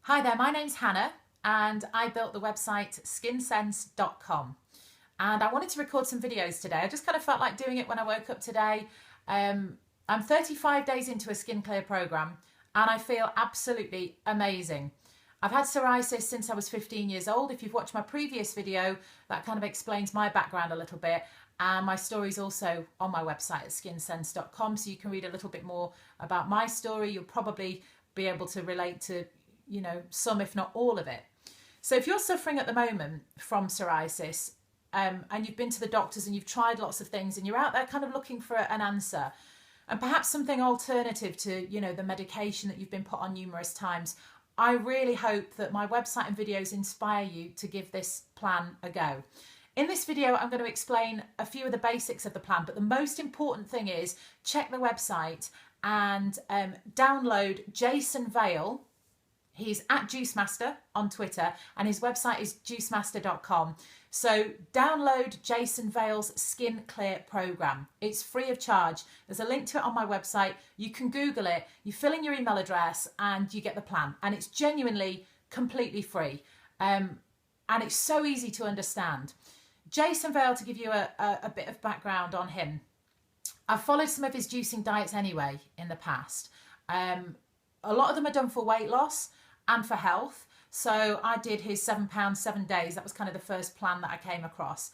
Hi there, my name's Hannah and I built the website skinsense.com, and I wanted to record some videos today. I just kind of felt like doing it when I woke up today. I'm 35 days into a skin clear program and I feel absolutely amazing. I've had psoriasis since I was 15 years old. If you've watched my previous video, that kind of explains my background a little bit. And my story's also on my website at skinsense.com, so you can read a little bit more about my story. You'll probably be able to relate to, some if not all of it. So if you're suffering at the moment from psoriasis, and you've been to the doctors and you've tried lots of things and you're out there kind of looking for an answer, and perhaps something alternative to, the medication that you've been put on numerous times, I really hope that my website and videos inspire you to give this plan a go. In this video, I'm going to explain a few of the basics of the plan, but the most important thing is check the website and download Jason Vale. He's at JuiceMaster on Twitter and his website is juicemaster.com. So download Jason Vale's Skin Clear program. It's free of charge. There's a link to it on my website. You can Google it, you fill in your email address and you get the plan. And it's genuinely completely free. And it's so easy to understand. Jason Vale, to give you a bit of background on him, I've followed some of his juicing diets anyway in the past. A lot of them are done for weight loss and for health. So I did his £7, 7 days. That was kind of the first plan that I came across.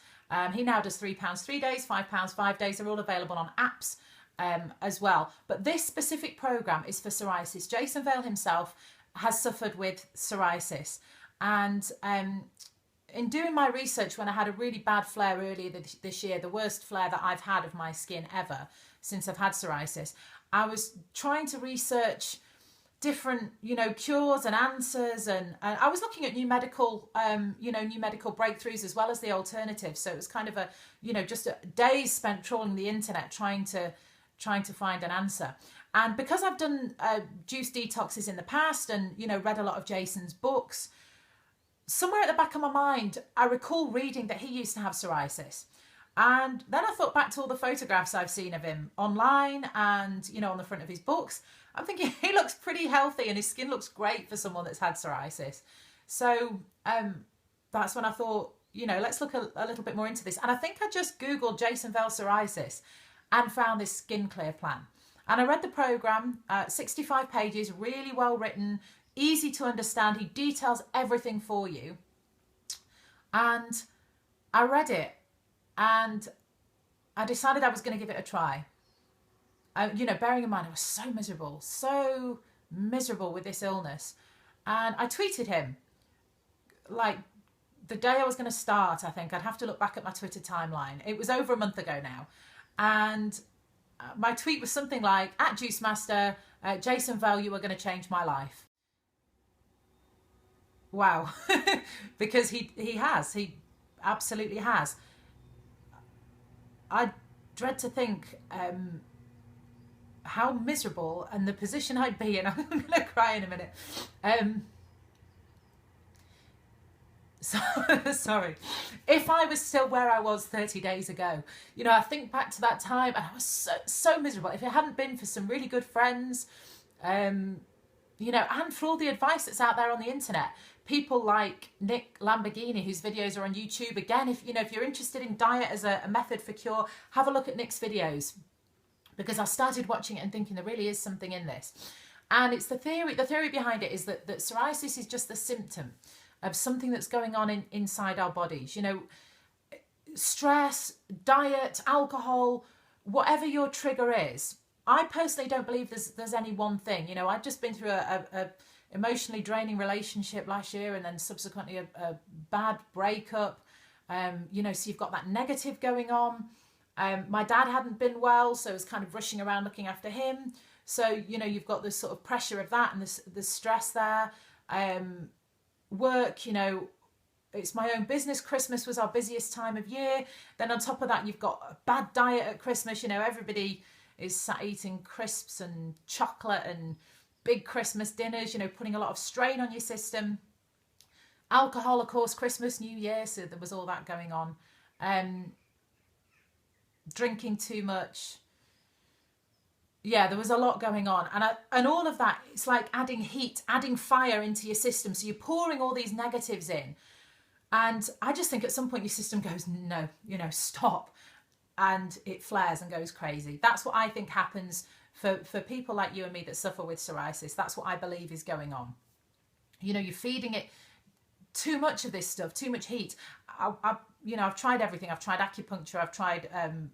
He now does £3, 3 days, £5, 5 days. They're all available on apps as well. But this specific program is for psoriasis. Jason Vale himself has suffered with psoriasis. And in doing my research, when I had a really bad flare earlier this year, the worst flare that I've had of my skin ever since I've had psoriasis, I was trying to research different, cures and answers, and I was looking at new medical breakthroughs as well as the alternatives. So it was kind of just days spent trawling the internet trying to find an answer. And because I've done juice detoxes in the past and read a lot of Jason's books, somewhere at the back of my mind, I recall reading that he used to have psoriasis. And then I thought back to all the photographs I've seen of him online and, on the front of his books. I'm thinking he looks pretty healthy and his skin looks great for someone that's had psoriasis. So that's when I thought, let's look a little bit more into this. And I think I just Googled Jason Vale psoriasis and found this skin clear plan. And I read the program, 65 pages, really well written, easy to understand. He details everything for you. And I read it and I decided I was going to give it a try. Bearing in mind I was so miserable with this illness. And I tweeted him, like the day I was going to start, I think. I'd have to look back at my Twitter timeline. It was over a month ago now. And my tweet was something like, at JuiceMaster, Jason Vale, you are going to change my life. Wow. Because he absolutely has. I dread to think how miserable and the position I'd be in. I'm going to cry in a minute. Sorry. If I was still where I was 30 days ago, I think back to that time and I was so miserable. If it hadn't been for some really good friends, and for all the advice that's out there on the internet, people like Nick Lamborghini, whose videos are on YouTube. Again, if you're interested in diet as a method for cure, have a look at Nick's videos, because I started watching it and thinking there really is something in this. And it's the theory behind it is that psoriasis is just the symptom of something that's going on inside our bodies. Stress, diet, alcohol, whatever your trigger is. I personally don't believe there's any one thing. I've just been through a emotionally draining relationship last year and then subsequently a bad breakup. So you've got that negative going on. My dad hadn't been well, so I was kind of rushing around looking after him. So, you've got this sort of pressure of that and the stress there. Work, it's my own business. Christmas was our busiest time of year. Then on top of that, you've got a bad diet at Christmas. Everybody is sat eating crisps and chocolate and big Christmas dinners, putting a lot of strain on your system. Alcohol, of course, Christmas, New Year, so there was all that going on. Drinking too much. yeah, there was a lot going on. And all of that, it's like adding heat, adding fire into your system. So you're pouring all these negatives in. And I just think at some point your system goes, no, stop. And it flares and goes crazy. That's what I think happens for people like you and me that suffer with psoriasis. That's what I believe is going on. You're feeding it too much of this stuff, too much heat. I've tried everything. I've tried acupuncture. I've tried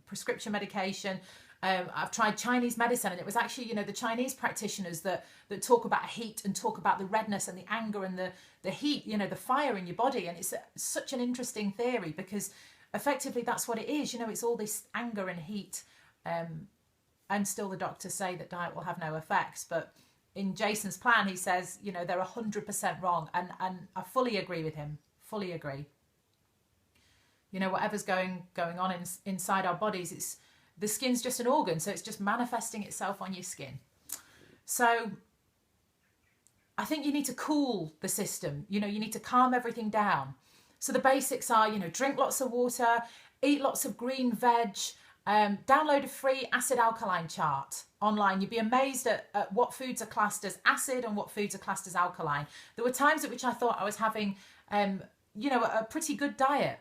prescription medication. I've tried Chinese medicine, and it was actually, the Chinese practitioners that talk about heat and talk about the redness and the anger and the heat, the fire in your body. And it's such an interesting theory, because effectively that's what it is. It's all this anger and heat. And still the doctors say that diet will have no effects. But in Jason's plan, he says, they're 100% wrong. And I fully agree with him, fully agree. Whatever's going on inside our bodies, the skin's just an organ, so it's just manifesting itself on your skin. So I think you need to cool the system. You need to calm everything down. So the basics are, drink lots of water, eat lots of green veg, download a free acid alkaline chart online. You'd be amazed at what foods are classed as acid and what foods are classed as alkaline. There were times at which I thought I was having, a pretty good diet.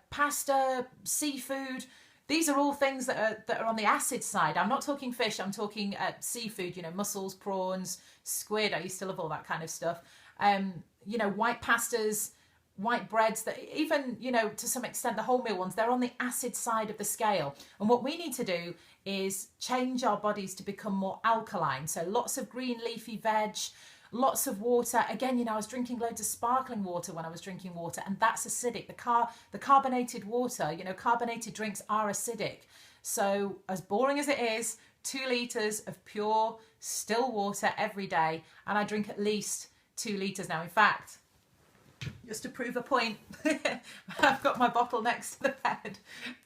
Pasta, seafood. These are all things that are on the acid side. I'm not talking fish. I'm talking seafood. Mussels, prawns, squid. I used to love all that kind of stuff. White pastas, white breads. That even to some extent the wholemeal ones. They're on the acid side of the scale. And what we need to do is change our bodies to become more alkaline. So lots of green leafy veg. Lots of water. Again, I was drinking loads of sparkling water when I was drinking water, and that's acidic. The carbonated water, carbonated drinks are acidic. So as boring as it is, 2 litres of pure, still water every day, and I drink at least 2 litres now. In fact, just to prove a point, I've got my bottle next to the bed,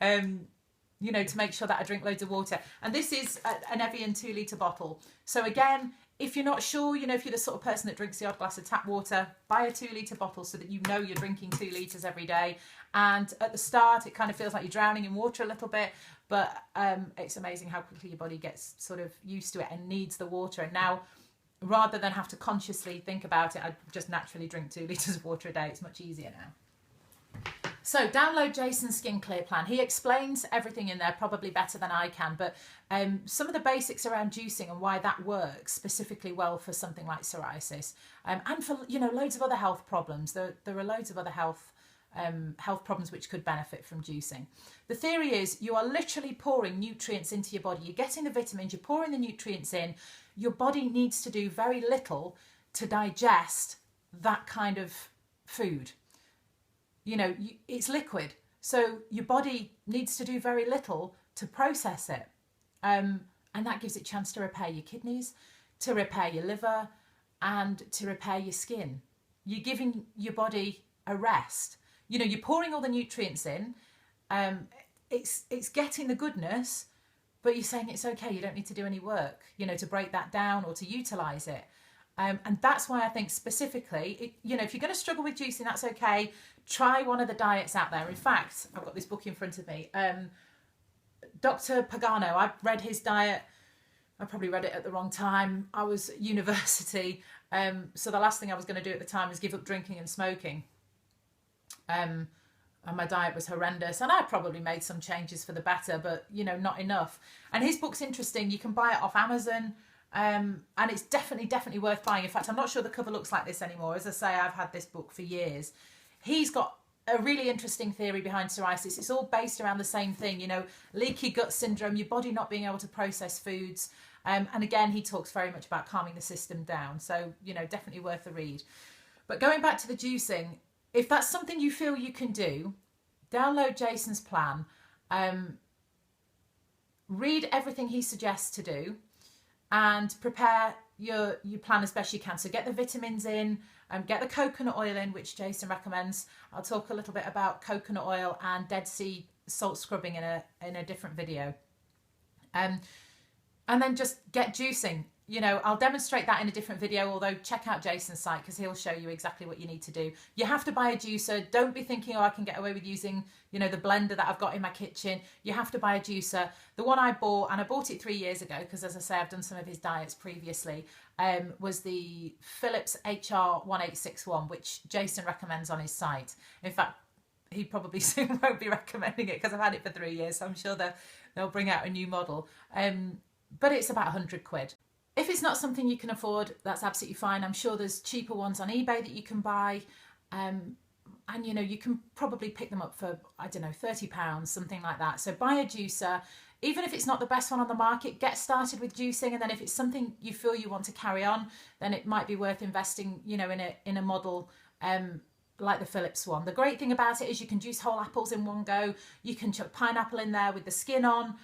to make sure that I drink loads of water. And this is an Evian 2 litre bottle. So again, if you're not sure, if you're the sort of person that drinks the odd glass of tap water, buy a 2 litre bottle so that you're drinking 2 litres every day. And at the start, it kind of feels like you're drowning in water a little bit, but it's amazing how quickly your body gets sort of used to it and needs the water. And now, rather than have to consciously think about it, I just naturally drink 2 litres of water a day. It's much easier now. So download Jason's Skin Clear Plan. He explains everything in there probably better than I can, but some of the basics around juicing and why that works specifically well for something like psoriasis, and for loads of other health problems. There are loads of other health problems which could benefit from juicing. The theory is you are literally pouring nutrients into your body. You're getting the vitamins, you're pouring the nutrients in. Your body needs to do very little to digest that kind of food. It's liquid, so your body needs to do very little to process it. And that gives it a chance to repair your kidneys, to repair your liver, and to repair your skin. You're giving your body a rest. You're pouring all the nutrients in. It's getting the goodness, but you're saying it's okay. You don't need to do any work, to break that down or to utilise it. And that's why I think specifically, if you're going to struggle with juicing, that's okay. Try one of the diets out there. In fact, I've got this book in front of me. Dr. Pagano, I read his diet. I probably read it at the wrong time. I was at university. So the last thing I was going to do at the time was give up drinking and smoking. And my diet was horrendous. And I probably made some changes for the better, but, not enough. And his book's interesting. You can buy it off Amazon. And it's definitely worth buying. In fact, I'm not sure the cover looks like this anymore. As I say, I've had this book for years. He's got a really interesting theory behind psoriasis. It's all based around the same thing, leaky gut syndrome, your body not being able to process foods. And again, he talks very much about calming the system down. So, definitely worth a read. But going back to the juicing, if that's something you feel you can do, download Jason's plan. Read everything he suggests to do. And prepare your plan as best you can. So get the vitamins in, get the coconut oil in, which Jason recommends. I'll talk a little bit about coconut oil and Dead Sea salt scrubbing in a different video. And then just get juicing. you know, I'll demonstrate that in a different video, although check out Jason's site because he'll show you exactly what you need to do. You have to buy a juicer. Don't be thinking, oh, I can get away with using, you know, the blender that I've got in my kitchen. You have to buy a juicer. The one I bought, and I bought it 3 years ago because, as I say, I've done some of his diets previously, was the Philips HR1861, which Jason recommends on his site. In fact, he probably soon won't be recommending it because I've had it for 3 years, so I'm sure they'll bring out a new model. But it's about 100 quid. If it's not something you can afford, that's absolutely fine. I'm sure there's cheaper ones on eBay that you can buy. And, you know, you can probably pick them up for, I don't know, £30, something like that. So buy a juicer. Even if it's not the best one on the market, get started with juicing. And then if it's something you feel you want to carry on, then it might be worth investing, you know, in a model like the Philips one. The great thing about it is you can juice whole apples in one go. You can chuck pineapple in there with the skin on.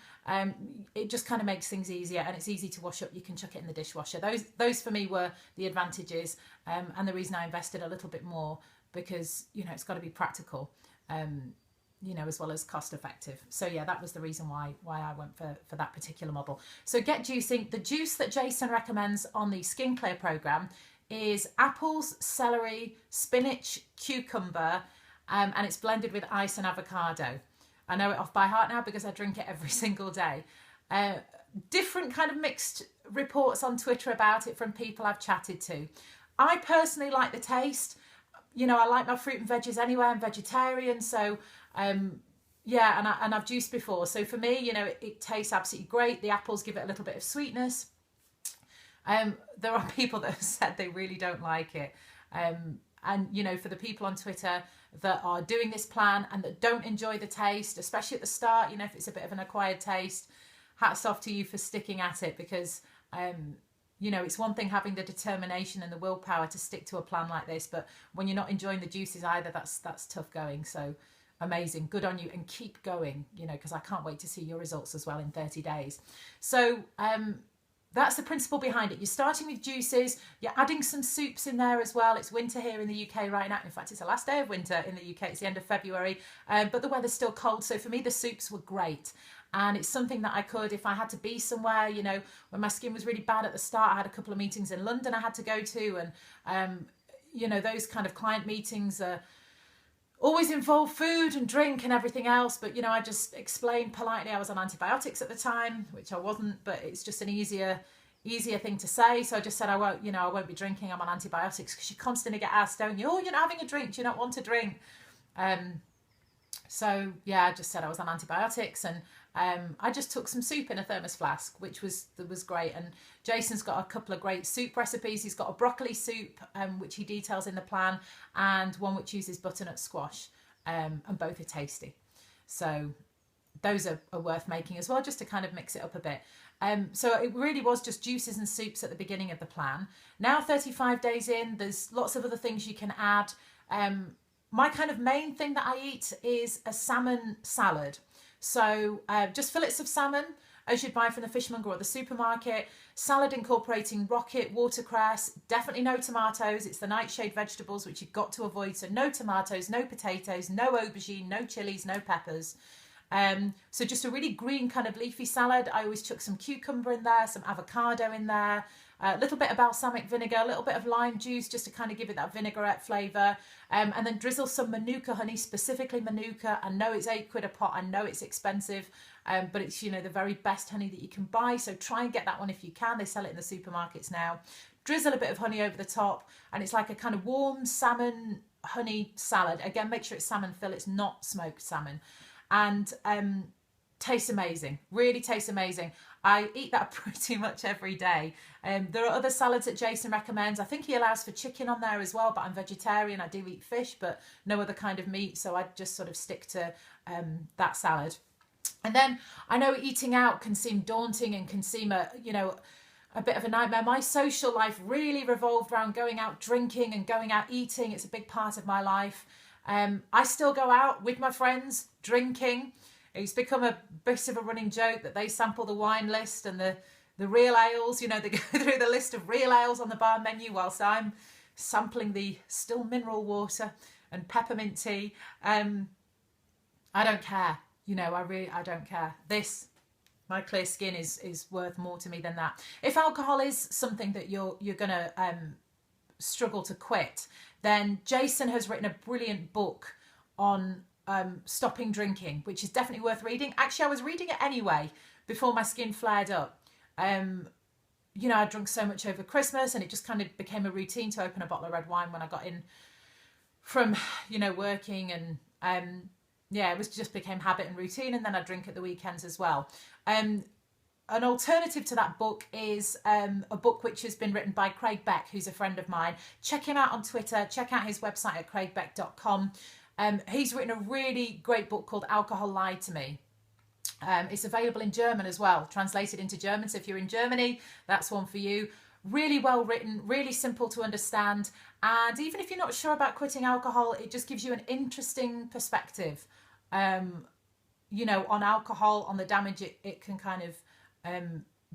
It just kind of makes things easier, and it's easy to wash up. You can chuck it in the dishwasher. Those for me were the advantages, and the reason I invested a little bit more, because, you know, it's got to be practical, you know, as well as cost effective. So yeah, that was the reason why I went for that particular model. So get juicing. The juice that Jason recommends on the Skin Clear program is apples, celery, spinach, cucumber, and it's blended with ice and avocado. I know it off by heart now because I drink it every single day. Different kind of mixed reports on Twitter about it from people I've chatted to. I personally like the taste. You know, I like my fruit and veggies anyway. I'm vegetarian, so yeah, and I've juiced before. So for me, you know, it tastes absolutely great. The apples give it a little bit of sweetness. There are people that have said they really don't like it. And, you know, for the people on Twitter that are doing this plan and that don't enjoy the taste, especially at the start, you know, if it's a bit of an acquired taste, hats off to you for sticking at it, because, you know, it's one thing having the determination and the willpower to stick to a plan like this, but when you're not enjoying the juices either, that's tough going. So amazing. Good on you, and keep going, you know, because I can't wait to see your results as well in 30 days. So, that's the principle behind it. You're starting with juices. You're adding some soups in there as well. It's winter here in the UK right now. In fact, it's the last day of winter in the UK. It's the end of February, but the weather's still cold. So for me, the soups were great. And it's something that I could, if I had to be somewhere, you know, when my skin was really bad at the start, I had a couple of meetings in London I had to go to. And, you know, those kind of client meetings are always involve food and drink and everything else, but, you know, I just explained politely I was on antibiotics at the time, which I wasn't, but it's just an easier thing to say. So I just said, I won't be drinking, I'm on antibiotics, because you constantly get asked, don't you, oh, you're not having a drink, do you not want to drink? So yeah, I just said I was on antibiotics, and I just took some soup in a thermos flask, which was great. And Jason's got a couple of great soup recipes. He's got a broccoli soup, which he details in the plan, and one which uses butternut squash, and both are tasty. So those are worth making as well, just to kind of mix it up a bit. So it really was just juices and soups at the beginning of the plan. Now 35 days in, there's lots of other things you can add. My kind of main thing that I eat is a salmon salad. So just fillets of salmon, as you'd buy from the fishmonger or the supermarket. Salad incorporating rocket, watercress, definitely no tomatoes. It's the nightshade vegetables, which you've got to avoid. So no tomatoes, no potatoes, no aubergine, no chilies, no peppers. So just a really green kind of leafy salad. I always chuck some cucumber in there, some avocado in there, a little bit of balsamic vinegar, a little bit of lime juice just to kind of give it that vinaigrette flavour, and then drizzle some Manuka honey, specifically Manuka. I know it's £8 a pot, I know it's expensive, but it's, you know, the very best honey that you can buy, so try and get that one if you can. They sell it in the supermarkets now. Drizzle a bit of honey over the top, and it's like a kind of warm salmon honey salad. Again, make sure it's salmon fillets, not smoked salmon. And tastes amazing, really tastes amazing. I eat that pretty much every day. There are other salads that Jason recommends. I think he allows for chicken on there as well, but I'm vegetarian. I do eat fish, but no other kind of meat, so I just sort of stick to that salad. And then I know eating out can seem daunting and can seem a bit of a nightmare. My social life really revolved around going out drinking and going out eating. It's a big part of my life. I still go out with my friends drinking. It's become a bit of a running joke that they sample the wine list and the real ales. You know, they go through the list of real ales on the bar menu whilst I'm sampling the still mineral water and peppermint tea. I don't care. You know, I don't care. This My clear skin is worth more to me than that. If alcohol is something that you're gonna struggle to quit, then Jason has written a brilliant book on stopping drinking, which is definitely worth reading. Actually, I was reading it anyway before my skin flared up. You know, I drunk so much over Christmas, and it just kind of became a routine to open a bottle of red wine when I got in from, you know, working, and yeah, it was just became habit and routine, and then I drink at the weekends as well. An alternative to that book is a book which has been written by Craig Beck, who's a friend of mine. Check him out on Twitter. Check out his website at craigbeck.com. He's written a really great book called Alcohol Lied to Me. It's available in German as well, translated into German. So if you're in Germany, that's one for you. Really well written, really simple to understand. And even if you're not sure about quitting alcohol, it just gives you an interesting perspective, you know, on alcohol, on the damage it can kind of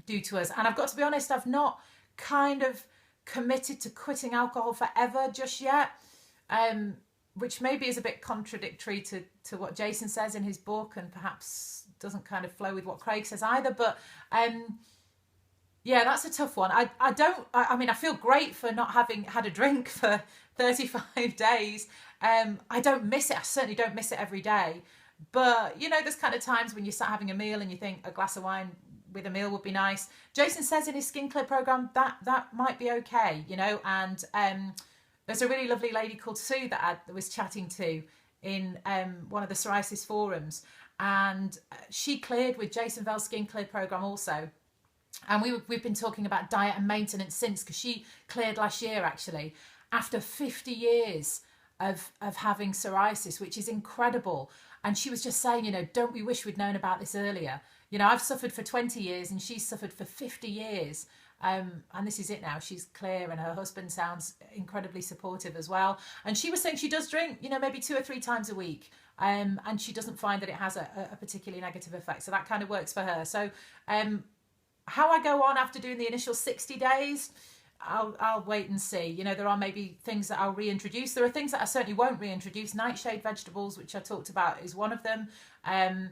do to us. And I've got to be honest, I've not kind of committed to quitting alcohol forever just yet, which maybe is a bit contradictory to what Jason says in his book, and perhaps doesn't kind of flow with what Craig says either. But yeah, that's a tough one. I mean, I feel great for not having had a drink for 35 days. I don't miss it. I certainly don't miss it every day. But, you know, there's kind of times when you start having a meal and you think a glass of wine with a meal would be nice. Jason says in his Skin Clear program that might be okay, you know. And there's a really lovely lady called Sue that I was chatting to in one of the psoriasis forums. And she cleared with Jason Vell's Skin Clear program also. And we've been talking about diet and maintenance since, because she cleared last year actually, after 50 years of having psoriasis, which is incredible. And she was just saying, you know, don't we wish we'd known about this earlier? You know, I've suffered for 20 years and she's suffered for 50 years. And this is it now. She's clear, and her husband sounds incredibly supportive as well. And she was saying she does drink, you know, maybe 2 or 3 times a week. And she doesn't find that it has a particularly negative effect. So that kind of works for her. So how I go on after doing the initial 60 days, I'll wait and see. You know, there are maybe things that I'll reintroduce. There are things that I certainly won't reintroduce. Nightshade vegetables, which I talked about, is one of them. And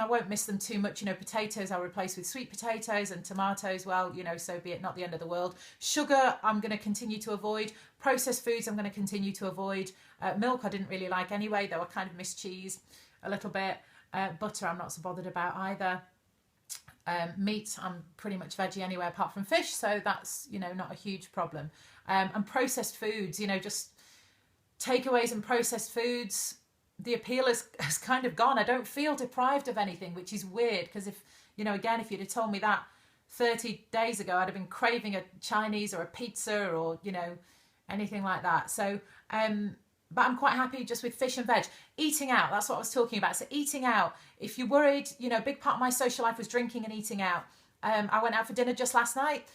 I won't miss them too much. You know, potatoes I'll replace with sweet potatoes, and tomatoes, well, you know, so be it, not the end of the world. Sugar I'm going to continue to avoid. Processed foods I'm going to continue to avoid. Milk I didn't really like anyway, though I kind of miss cheese a little bit. Butter I'm not so bothered about either. Meat, I'm pretty much veggie anyway, apart from fish, so that's, you know, not a huge problem. And processed foods, you know, just takeaways and processed foods, the appeal has kind of gone. I don't feel deprived of anything, which is weird, because if, you know, again, if you'd have told me that 30 days ago, I'd have been craving a Chinese or a pizza or, you know, anything like that. So, but I'm quite happy just with fish and veg. Eating out, that's what I was talking about. So eating out, if you're worried, you know, a big part of my social life was drinking and eating out. I went out for dinner just last night.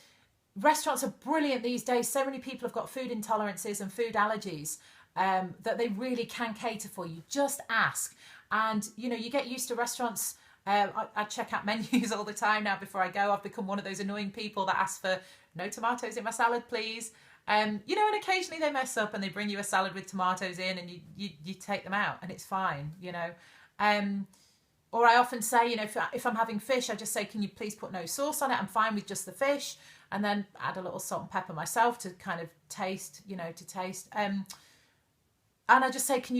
Restaurants are brilliant these days. So many people have got food intolerances and food allergies that they really can cater for you. Just ask. And, you know, you get used to restaurants. I check out menus all the time now before I go. I've become one of those annoying people that ask for no tomatoes in my salad, please. You know, and occasionally they mess up and they bring you a salad with tomatoes in, and you take them out and it's fine, you know. Or I often say, you know, if I'm having fish, I just say, can you please put no sauce on it? I'm fine with just the fish, and then add a little salt and pepper myself to kind of taste, you know, to taste. And I just say, can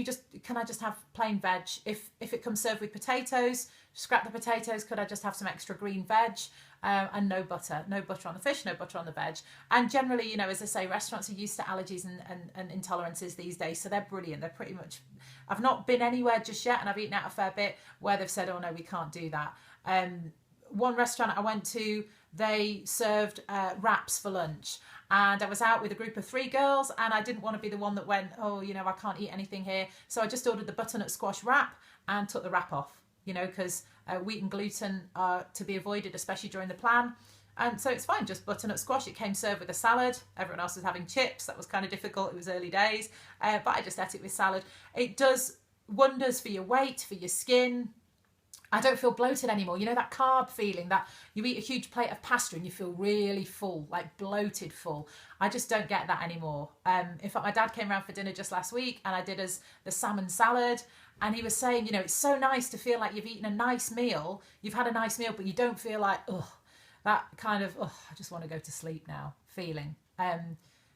I just have plain veg? If it comes served with potatoes, scrap the potatoes. Could I just have some extra green veg? And no butter on the fish, no butter on the veg. And generally, you know, as I say, restaurants are used to allergies and intolerances these days, so they're brilliant. They're pretty much, I've not been anywhere just yet, and I've eaten out a fair bit, where they've said, oh no, we can't do that. One restaurant I went to, they served wraps for lunch, and I was out with a group of 3 girls, and I didn't want to be the one that went, oh, you know, I can't eat anything here. So I just ordered the butternut squash wrap and took the wrap off, you know, because wheat and gluten are to be avoided, especially during the plan. And so it's fine, just butternut squash. It came served with a salad. Everyone else was having chips. That was kind of difficult. It was early days. But I just ate it with salad. It does wonders for your weight, for your skin. I don't feel bloated anymore. You know, that carb feeling that you eat a huge plate of pasta and you feel really full, like bloated full. I just don't get that anymore. In fact, my dad came around for dinner just last week and I did us the salmon salad. And he was saying, you know, it's so nice to feel like you've eaten a nice meal. You've had a nice meal, but you don't feel like, oh, that kind of, oh, I just want to go to sleep now feeling.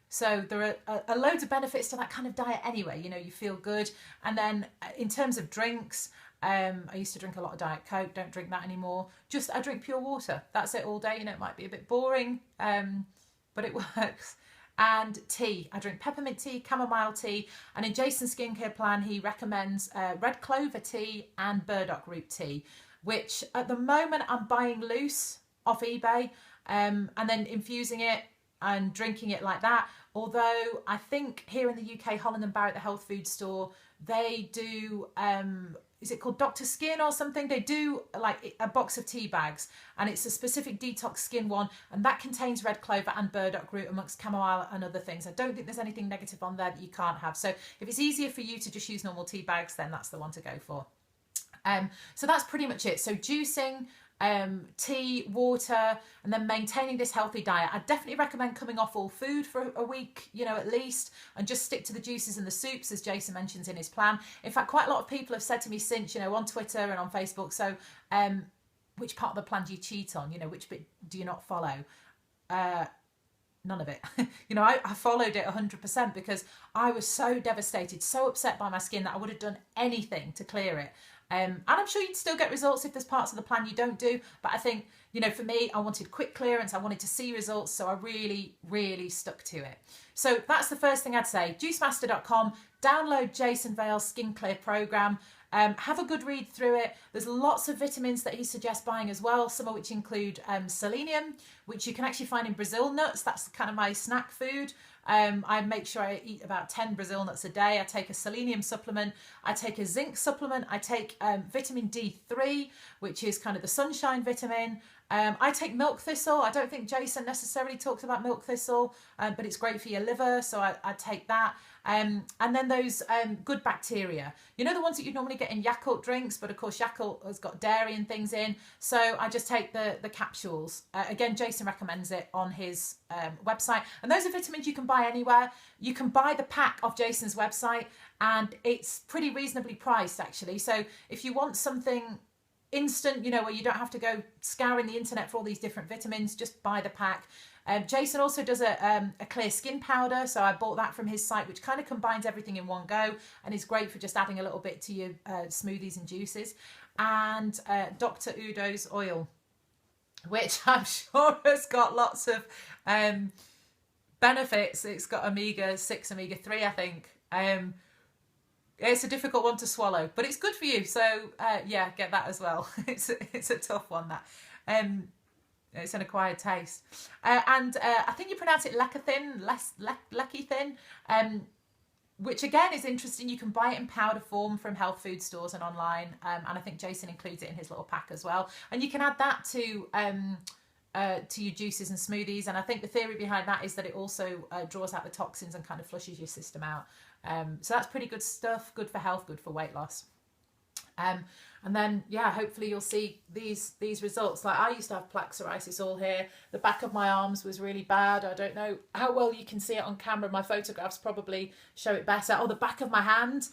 So there are loads of benefits to that kind of diet anyway. You know, you feel good. And then in terms of drinks, I used to drink a lot of Diet Coke, don't drink that anymore. Just I drink pure water. That's it all day. You know, it might be a bit boring, but it works. And tea. I drink peppermint tea, chamomile tea, and in Jason's skincare plan, he recommends red clover tea and burdock root tea, which at the moment I'm buying loose off eBay, and then infusing it and drinking it like that. Although I think here in the UK, Holland and Barrett, the health food store, they do, is it called Dr. Skin or something? They do like a box of tea bags, and it's a specific detox skin one, and that contains red clover and burdock root amongst chamomile and other things. I don't think there's anything negative on there that you can't have. So if it's easier for you to just use normal tea bags, then that's the one to go for. So that's pretty much it. So juicing, tea, water, and then maintaining this healthy diet. I definitely recommend coming off all food for a week, you know, at least, and just stick to the juices and the soups, as Jason mentions in his plan. In fact, quite a lot of people have said to me since, you know, on Twitter and on Facebook, so which part of the plan do you cheat on? You know, which bit do you not follow? None of it. You know, I followed it 100% because I was so devastated, so upset by my skin that I would have done anything to clear it. And I'm sure you'd still get results if there's parts of the plan you don't do. But I think, you know, for me, I wanted quick clearance. I wanted to see results. So I really, really stuck to it. So that's the first thing I'd say. Juicemaster.com, download Jason Vale's Skin Clear program. Have a good read through it. There's lots of vitamins that he suggests buying as well, some of which include selenium, which you can actually find in Brazil nuts. That's kind of my snack food. I make sure I eat about 10 Brazil nuts a day. I take a selenium supplement. I take a zinc supplement. I take vitamin D3, which is kind of the sunshine vitamin. I take milk thistle. I don't think Jason necessarily talks about milk thistle, but it's great for your liver, so I take that. And then those good bacteria. You know, the ones that you normally get in Yakult drinks, but of course Yakult has got dairy and things in. So I just take the capsules. Again, Jason recommends it on his website. And those are vitamins you can buy anywhere. You can buy the pack off Jason's website, and it's pretty reasonably priced, actually. So if you want something instant, you know, where you don't have to go scouring the internet for all these different vitamins, just buy the pack. Jason also does a clear skin powder, so I bought that from his site, which kind of combines everything in one go and is great for just adding a little bit to your smoothies and juices. And Dr. Udo's oil, which I'm sure has got lots of benefits. It's got omega-6, omega-3, I think. It's a difficult one to swallow, but it's good for you. So yeah, get that as well. It's a tough one, that. It's an acquired taste. And I think you pronounce it lecithin, lecithin, which again is interesting. You can buy it in powder form from health food stores and online. And I think Jason includes it in his little pack as well. And you can add that to your juices and smoothies. And I think the theory behind that is that it also draws out the toxins and kind of flushes your system out. So that's pretty good stuff, good for health, good for weight loss. And then, yeah, hopefully you'll see these results. Like, I used to have plaque psoriasis all here. The back of my arms was really bad. I don't know how well you can see it on camera. My photographs probably show it better. Oh, the back of my hand,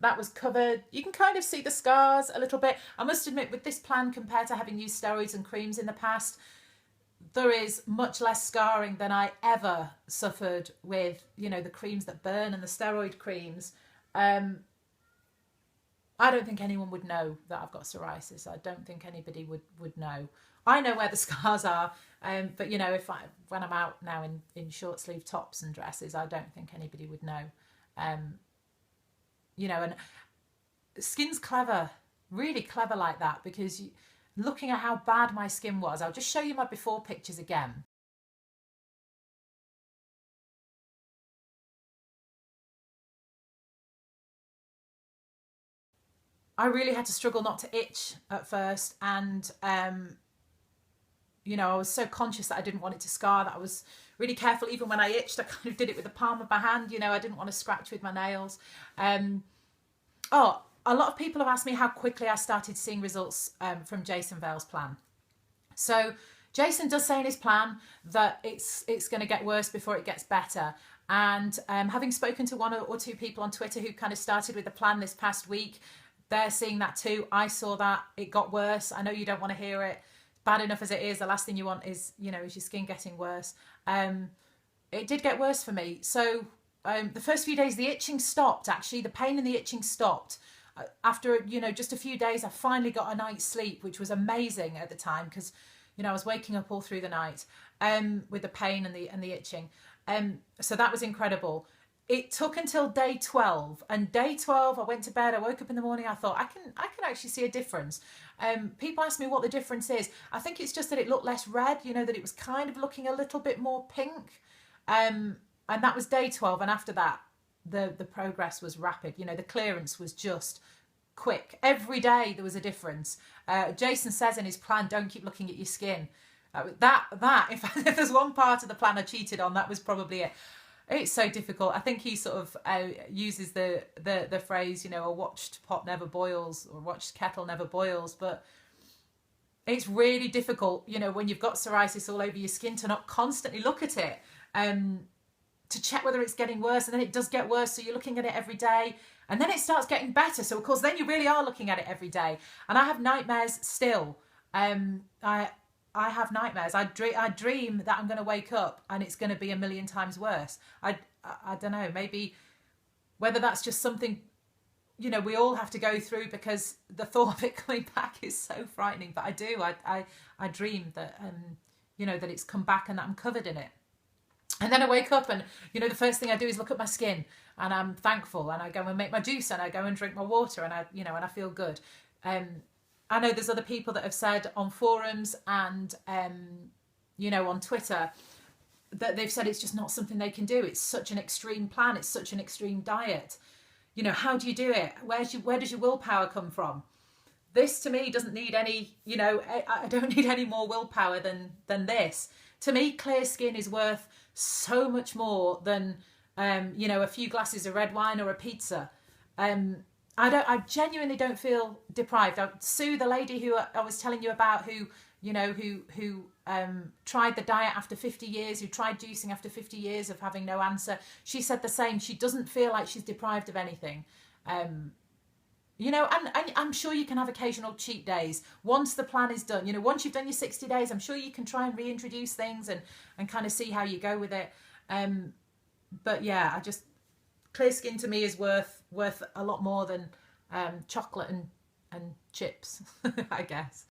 that was covered. You can kind of see the scars a little bit. I must admit, with this plan, compared to having used steroids and creams in the past, there is much less scarring than I ever suffered with, you know, the creams that burn and the steroid creams. I don't think anyone would know that I've got psoriasis. I don't think anybody would know. I know where the scars are, but you know, when I'm out now in short sleeve tops and dresses, I don't think anybody would know. You know, and skin's clever, really clever like that, because looking at how bad my skin was, I'll just show you my before pictures again. I really had to struggle not to itch at first, and you know, I was so conscious that I didn't want it to scar that I was really careful. Even when I itched, I kind of did it with the palm of my hand. You know, I didn't want to scratch with my nails. Oh, a lot of people have asked me how quickly I started seeing results from Jason Vale's plan. So Jason does say in his plan that it's going to get worse before it gets better. And having spoken to one or two people on Twitter who kind of started with the plan this past week, they're seeing that too. I saw that it got worse. I know you don't want to hear it. Bad enough as it is, the last thing you want is, is your skin getting worse. It did get worse for me. So the first few days, the itching stopped, actually. The pain and the itching stopped. After, just a few days, I finally got a night's sleep, which was amazing at the time because, I was waking up all through the night with the pain and the itching. So that was incredible. It took until day 12, and day 12 I went to bed, I woke up in the morning, I thought I can actually see a difference. People ask me what the difference is. I think it's just that it looked less red, that it was kind of looking a little bit more pink. And that was day 12, and after that the progress was rapid. The clearance was just quick. Every day there was a difference. Jason says in his plan, don't keep looking at your skin. In fact, if there's one part of the plan I cheated on, that was probably it. It's so difficult. I think he sort of uses the phrase, a watched pot never boils, or watched kettle never boils. But it's really difficult, when you've got psoriasis all over your skin, to not constantly look at it, to check whether it's getting worse. And then it does get worse, so you're looking at it every day. And then it starts getting better. So, of course, then you really are looking at it every day. And I have nightmares still. I have nightmares. I dream that I'm going to wake up and it's going to be a million times worse. I don't know, maybe whether that's just something, we all have to go through, because the thought of it coming back is so frightening. But I do. I dream that, that it's come back and that I'm covered in it. And then I wake up and, the first thing I do is look at my skin, and I'm thankful, and I go and make my juice, and I go and drink my water, and and I feel good. I know there's other people that have said on forums and, on Twitter, that they've said it's just not something they can do. It's such an extreme plan. It's such an extreme diet. How do you do it? Where does your willpower come from? This, to me, doesn't need any, I don't need any more willpower than this. To me, clear skin is worth so much more than, a few glasses of red wine or a pizza. I genuinely don't feel deprived. Sue, the lady who I was telling you about, who tried the diet after 50 years, who tried juicing after 50 years of having no answer, she said the same. She doesn't feel like she's deprived of anything. And I'm sure you can have occasional cheat days once the plan is done. Once you've done your 60 days, I'm sure you can try and reintroduce things and kind of see how you go with it. But yeah, clear skin to me is worth a lot more than chocolate and chips, I guess.